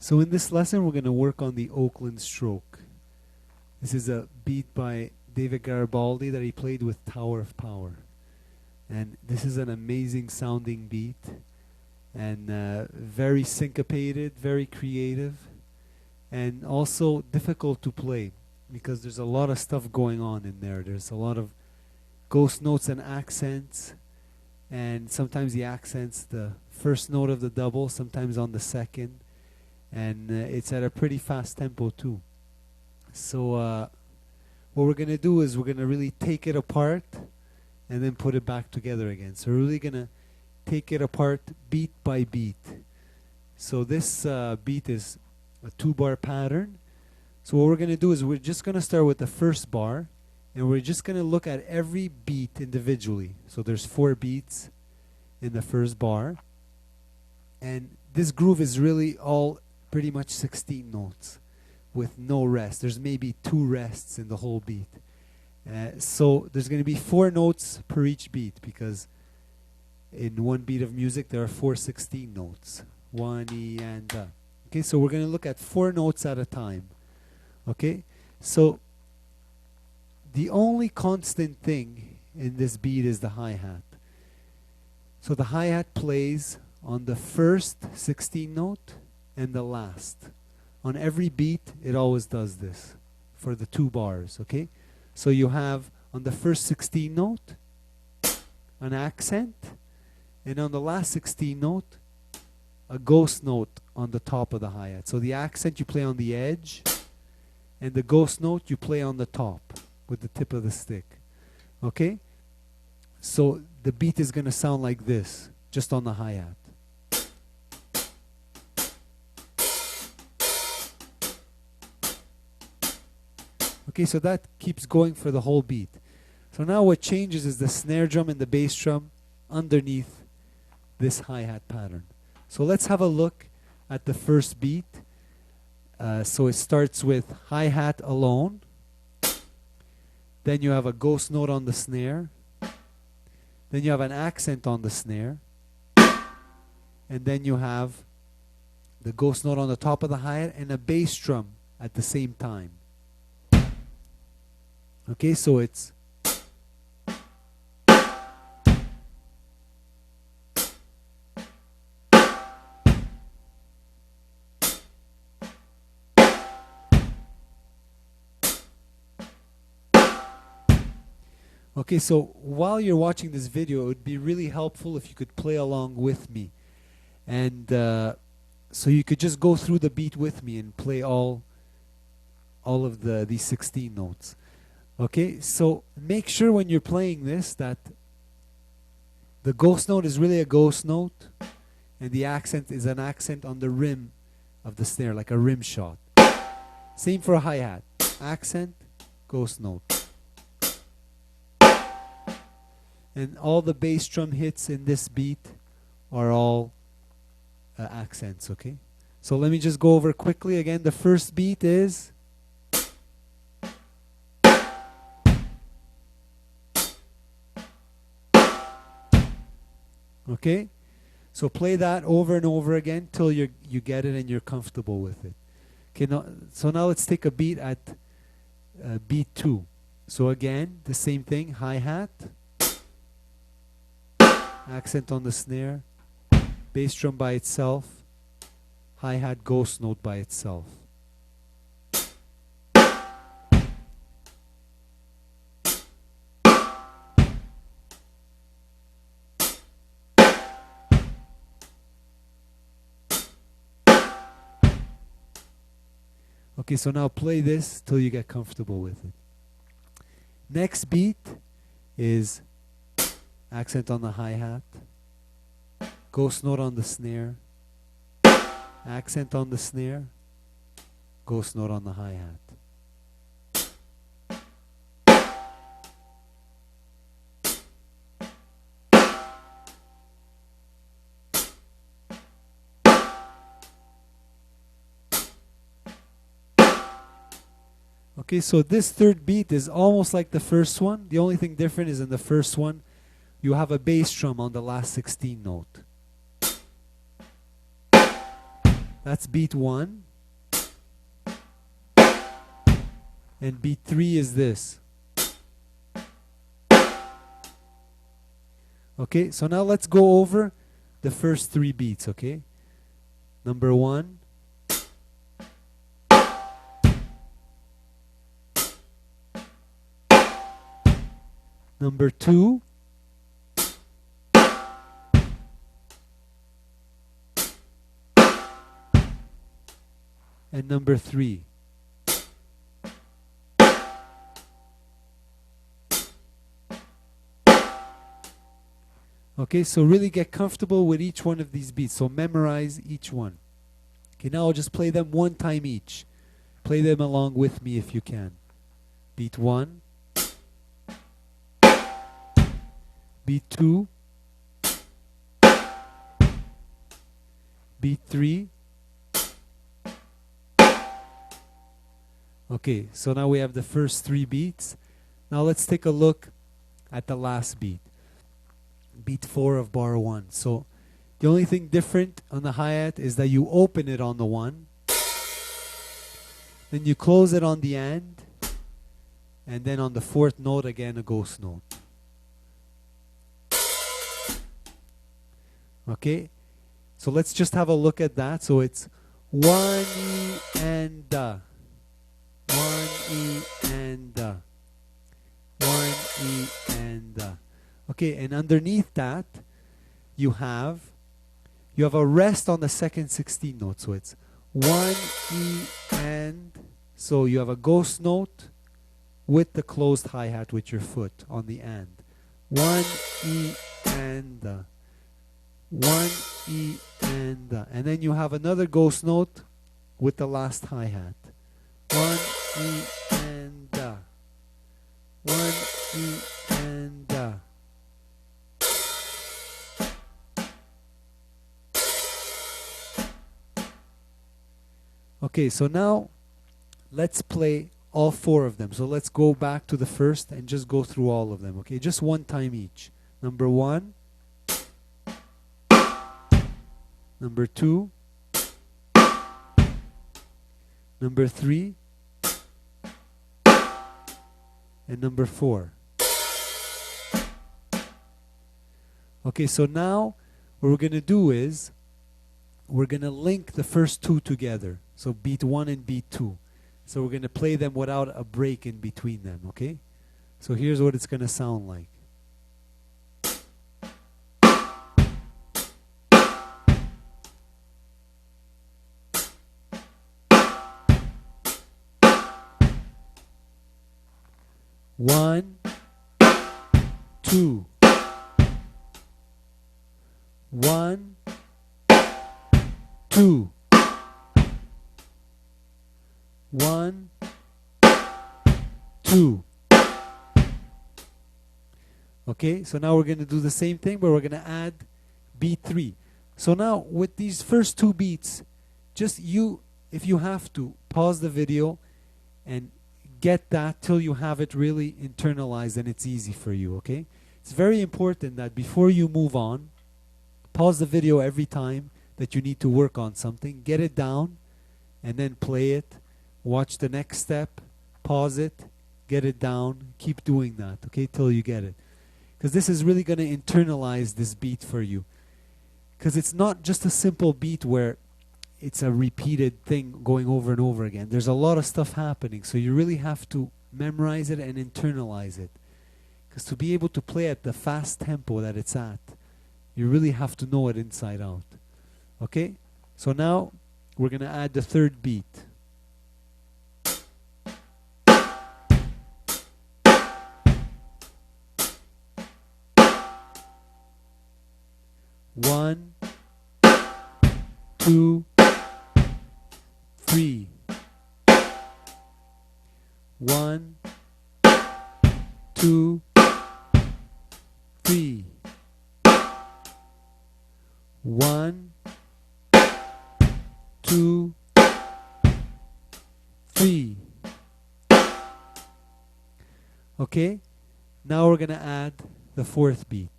So in this lesson, we're going to work on the Oakland stroke. This is a beat by David Garibaldi that he played with Tower of Power. And this is an amazing sounding beat and very syncopated, very creative, and also difficult to play because there's a lot of stuff going on in there. There's a lot of ghost notes and accents, and sometimes the accents the first note of the double, sometimes on the second, and it's at a pretty fast tempo too. So what we're going to do is we're going to really take it apart and then put it back together again. So we're really going to take it apart beat by beat. So this beat is a 2-bar pattern. So what we're going to do is we're just going to start with the first bar, and we're just going to look at every beat individually. So there's 4 beats in the first bar, and this groove is really all pretty much 16 notes with no rest. There's maybe 2 rests in the whole beat. So there's going to be 4 notes per each beat, because in one beat of music there are 4 16 notes. 1 E and da. Okay, so we're going to look at 4 notes at a time. Okay, so the only constant thing in this beat is the hi-hat. So the hi-hat plays on the first 16 note and the last. On every beat it always does this for the 2 bars. Okay, so you have on the first 16 note an accent, and on the last 16 note a ghost note on the top of the hi-hat. So the accent you play on the edge, and the ghost note you play on the top with the tip of the stick. Okay, so the beat is going to sound like this just on the hi-hat. Okay, so that keeps going for the whole beat. So now what changes is the snare drum and the bass drum underneath this hi-hat pattern. So let's have a look at the first beat. So it starts with hi-hat alone. Then you have a ghost note on the snare. Then you have an accent on the snare. And then you have the ghost note on the top of the hi-hat and a bass drum at the same time. Okay, so it's okay, so while you're watching this video, it would be really helpful if you could play along with me. And so you could just go through the beat with me and play all of these 16 notes. Okay, so make sure when you're playing this that the ghost note is really a ghost note, and the accent is an accent on the rim of the snare, like a rim shot. Same for a hi-hat. Accent, ghost note. And all the bass drum hits in this beat are all accents, okay? So let me just go over quickly again. The first beat is... Okay, so play that over and over again till you get it and you're comfortable with it. Okay, so now let's take a beat at beat 2. So again, the same thing, hi-hat, accent on the snare, bass drum by itself, hi-hat, ghost note by itself. Okay, so now play this till you get comfortable with it. Next beat is accent on the hi-hat, ghost note on the snare, accent on the snare, ghost note on the hi-hat. Okay, so this third beat is almost like the first one. The only thing different is in the first one, you have a bass drum on the last 16 note. That's beat 1. And beat 3 is this. Okay, so now let's go over the first 3 beats, okay? Number 1. Number 2. And number 3. Okay, so really get comfortable with each one of these beats. So memorize each one. Okay, now I'll just play them one time each. Play them along with me if you can. Beat 1. Beat 2. Beat 3. Okay, so now we have the first 3 beats. Now let's take a look at the last beat. Beat 4 of bar 1. So the only thing different on the hi-hat is that you open it on the 1, then you close it on the end, and then on the 4th note again a ghost note. Okay, so let's just have a look at that. So it's 1 E and da, 1 E and da, 1 E and da. Okay, and underneath that, you have a rest on the second 16 note. So it's 1 E and, so you have a ghost note with the closed hi-hat with your foot on the and. 1 E and, 1 E and, and then you have another ghost note with the last hi-hat. 1 E and, 1 E and, Okay, so now let's play all 4 of them. So let's go back to the first and just go through all of them, okay? Just one time each. Number 1. Number 2. Number 3. And number 4. Okay, so now what we're going to do is we're going to link the first 2 together. So beat 1 and beat 2. So we're going to play them without a break in between them, okay? So here's what it's going to sound like. One, 2. 1, 2. 1, 2. Okay, so now we're going to do the same thing, but we're going to add beat 3. So now with these first 2 beats, just if you have to, pause the video and get that till you have it really internalized and it's easy for you, okay? It's very important that before you move on, pause the video every time that you need to work on something, get it down, and then play it. Watch the next step, pause it, get it down, keep doing that, okay, till you get it. Because this is really going to internalize this beat for you. Because it's not just a simple beat where it's a repeated thing going over and over again. There's a lot of stuff happening, so you really have to memorize it and internalize it. Because to be able to play at the fast tempo that it's at, you really have to know it inside out. Okay? So now we're going to add the 3rd beat. One, 2, 3. 1, 2, 3. 1, 2, 3. Okay? Now we're going to add the 4th beat.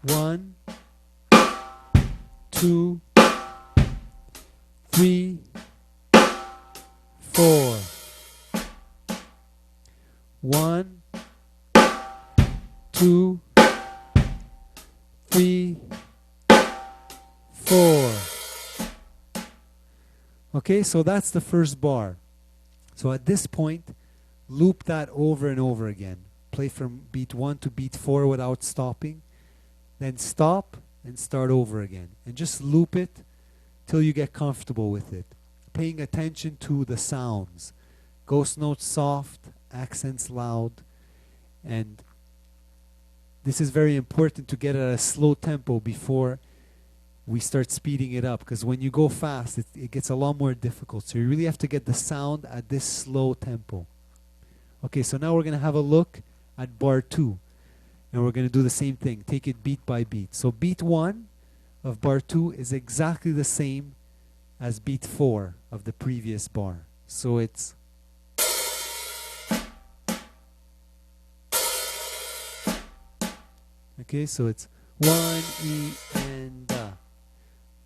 1, 2, 3, 4. 1, 2, 3, 4. Okay, so that's the first bar. So at this point, loop that over and over again. Play from beat 1 to beat 4 without stopping. Then stop and start over again. And just loop it till you get comfortable with it. Paying attention to the sounds. Ghost notes soft, accents loud. And this is very important to get at a slow tempo before we start speeding it up, because when you go fast, it gets a lot more difficult. So you really have to get the sound at this slow tempo. Okay, so now we're going to have a look at bar 2. And we're going to do the same thing. Take it beat by beat. So beat 1 of bar 2 is exactly the same as beat 4 of the previous bar. So it's... Okay, so it's 1, E, and Da.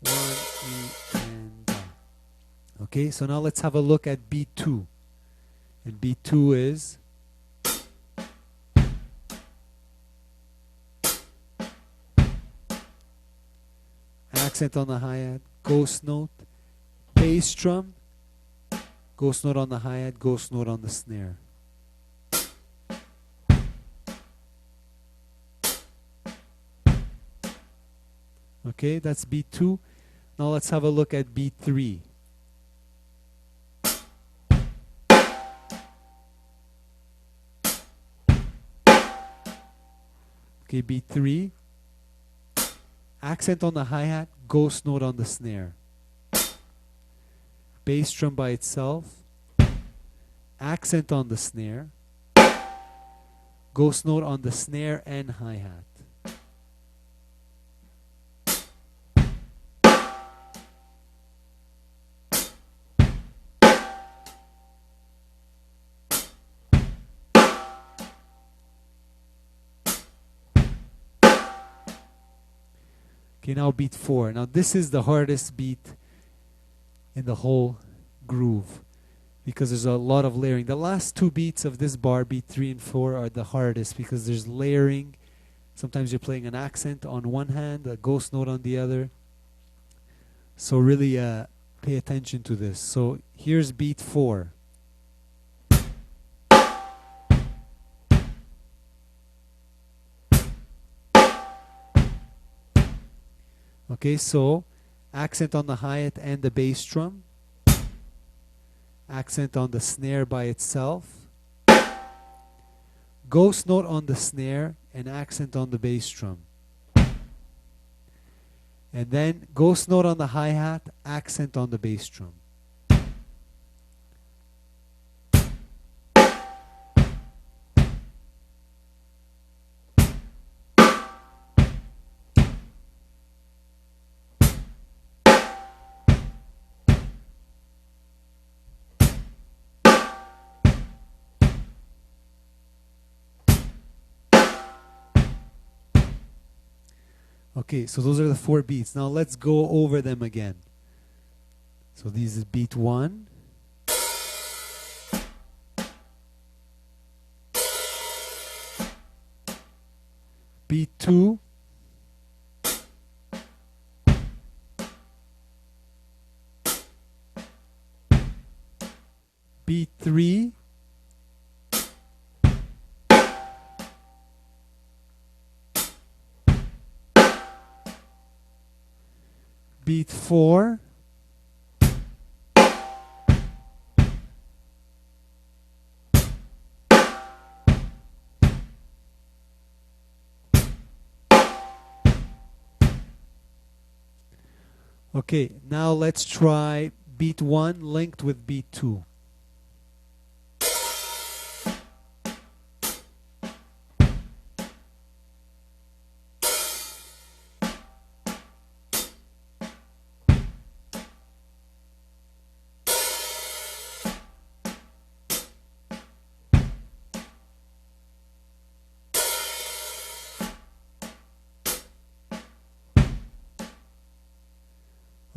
1, E, and Da. Okay, so now let's have a look at beat 2. And beat 2 is... accent on the hi-hat, ghost note, bass drum, ghost note on the hi-hat, ghost note on the snare. Okay, that's beat 2. Now let's have a look at beat 3. Okay, beat 3. Accent on the hi-hat, ghost note on the snare. Bass drum by itself. Accent on the snare. Ghost note on the snare and hi-hat. Okay, now beat 4. Now this is the hardest beat in the whole groove because there's a lot of layering. The last 2 beats of this bar, beat 3 and 4, are the hardest because there's layering. Sometimes you're playing an accent on one hand, a ghost note on the other. So really pay attention to this. So here's beat 4. Okay, so accent on the hi-hat and the bass drum. Accent on the snare by itself. Ghost note on the snare and accent on the bass drum. And then ghost note on the hi-hat, accent on the bass drum. Okay, so those are the 4 beats. Now let's go over them again. So this is beat 1. Beat 2. Beat 3. Beat 4. Okay, now let's try beat 1 linked with beat 2.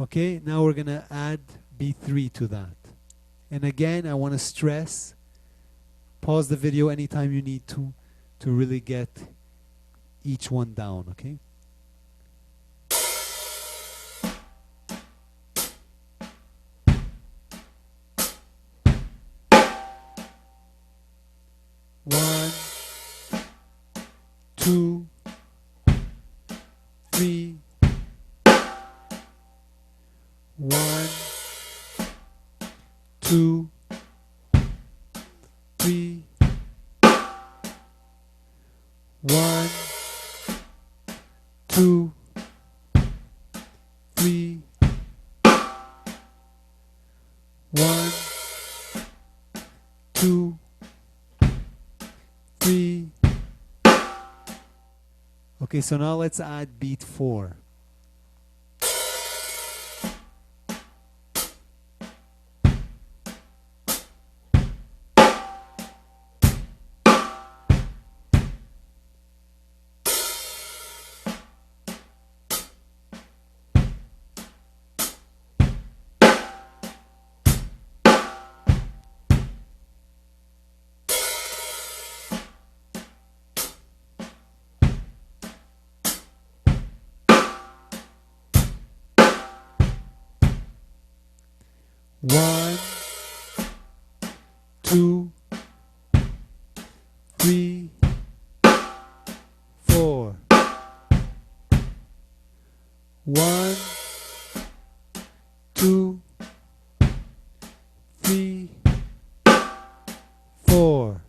Okay, now we're gonna add beat 3 to that. And again, I want to stress, pause the video anytime you need to really get each one down, okay? One, two, three. One, two, three. One, two, three. One, two, three. Okay, so now let's add beat 4. One, two, three, 4. One, two, three, 4.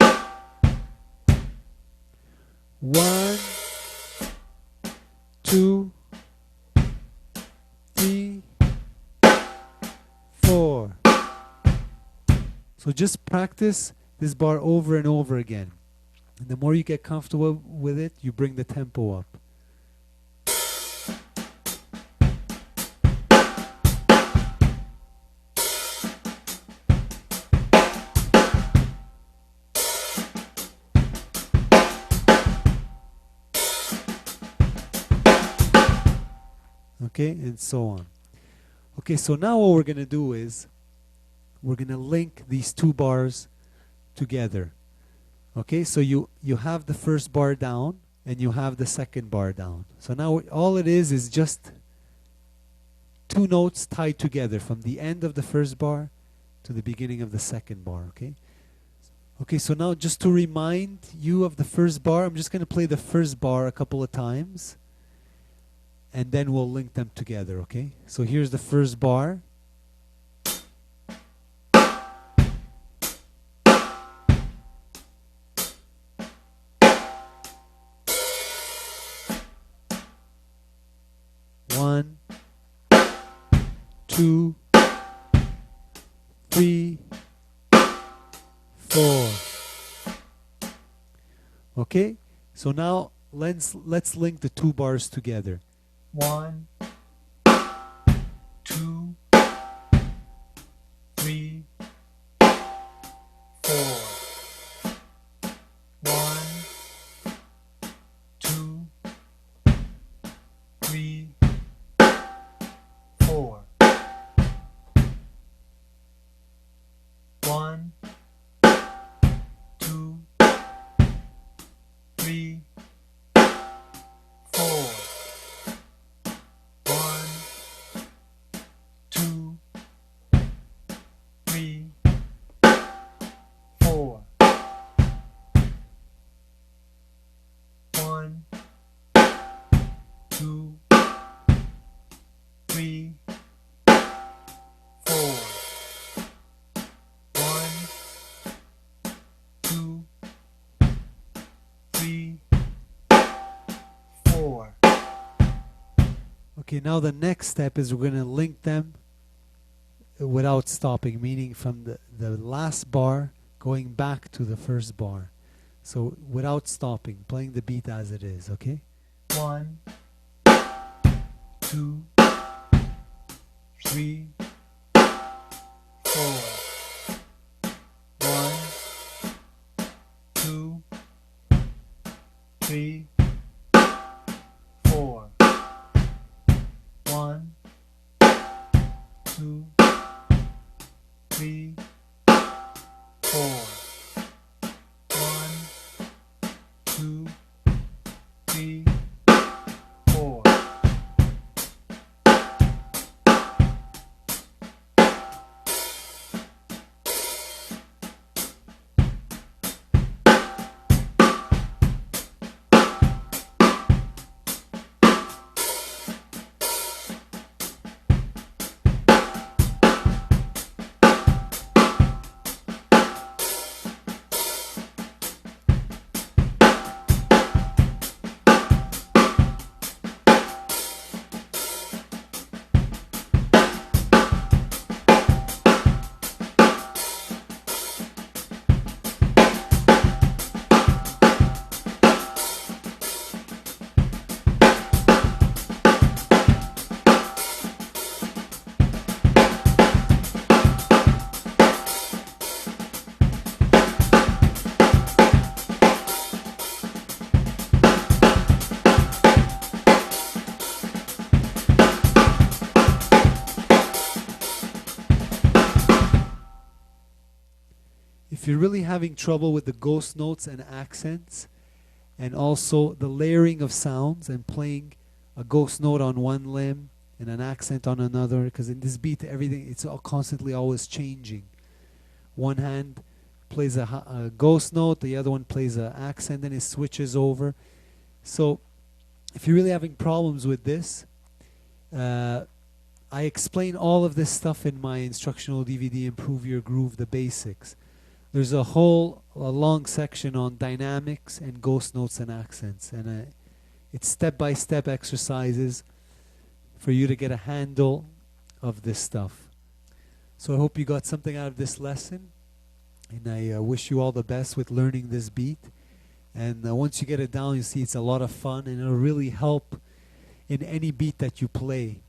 One, two, three, 4. So just practice this bar over and over again. And the more you get comfortable with it, you bring the tempo up. Okay, and so on. Okay, so now what we're going to do is we're going to link these two bars together. Okay, so you have the first bar down and you have the second bar down. So now all it is just two notes tied together from the end of the first bar to the beginning of the second bar, okay? Okay, so now just to remind you of the first bar, I'm just going to play the first bar a couple of times and then we'll link them together, okay? So here's the first bar. One, two, three, 4. Okay, so now let's link the two bars together. 1, 2, 3, 4. 1, 2, 3, 4. 1, 2, 3, 4. 1, 2, 3, 4. 1, 2, 3, 4. 1, 2, 3, 4. Okay, now the next step is we're going to link them without stopping, meaning from the last bar going back to the first bar. So without stopping, playing the beat as it is, okay? 1, 2, 3, 4. 1, 2, 3, 4. 1, 4. 1, 2, 3, 4. If you're really having trouble with the ghost notes and accents, and also the layering of sounds and playing a ghost note on one limb and an accent on another, because in this beat everything, it's all constantly always changing. One hand plays a ghost note, the other one plays an accent, and it switches over. So if you're really having problems with this, I explain all of this stuff in my instructional DVD, Improve Your Groove, the basics. There's a long section on dynamics and ghost notes and accents, and it's step-by-step exercises for you to get a handle of this stuff. So I hope you got something out of this lesson, and I wish you all the best with learning this beat. And once you get it down, you see it's a lot of fun, and it'll really help in any beat that you play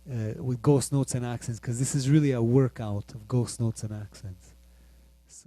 with ghost notes and accents, because this is really a workout of ghost notes and accents.